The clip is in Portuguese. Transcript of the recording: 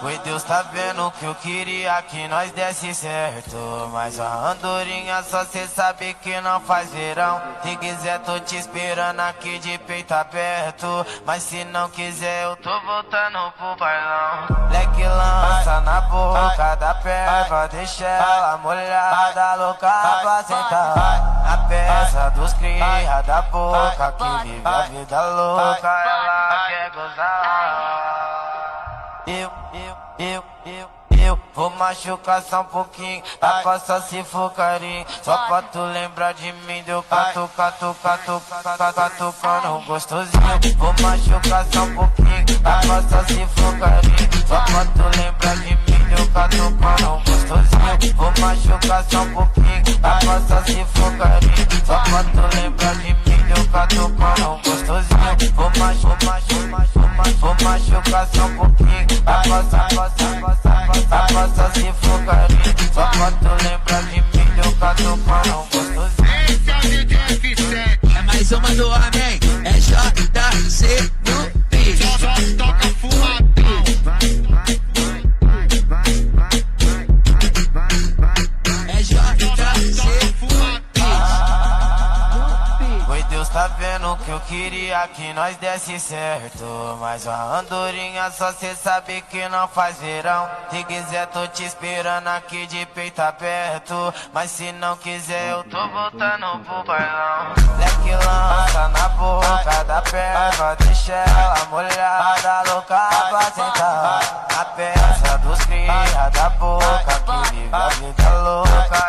Oi, Deus tá vendo que eu queria que nós desse certo, mas a andorinha só cê sabe que não faz verão. Se quiser tô te esperando aqui de peito aberto, mas se não quiser eu tô voltando pro bailão. Leque lança na boca da perva, deixa ela molhada, louca pra sentar. Na peça dos cria da boca, que vive a vida louca, ela quer gozar. Eu vou machucar só um pouquinho, tá passa se for carinho. Só pra tu lembrar de mim, deu catucando gostosinho. Vou machucar só um pouquinho, tá passa se for carinho. Só pra tu lembrar de mim, deu catucando gostosinho. Vou machucar só um pouquinho, tá passa se for carinho. Só pra tu lembrar de mim, deu catucando gostosinho. Vou machucar só um pouquinho, tá passa se for carinho. Só pra tu lembrar de mim, deu catucando gostosinho. Esse é o DJ F7. É mais uma do Amém, é JC no beat. Só toca fumadão. É JC no beat. Oi, Deus tá vendo que eu queria que nós desse certo, mas a andorinha só cê sabe que não faz verão. Se quiser tô te esperando aqui de peito aberto, mas se não quiser eu tô voltando pro bailão. Leque lança na boca da perva, deixa ela molhada, louca pra sentar. Na peça dos cria da boca, que vive a vida louca.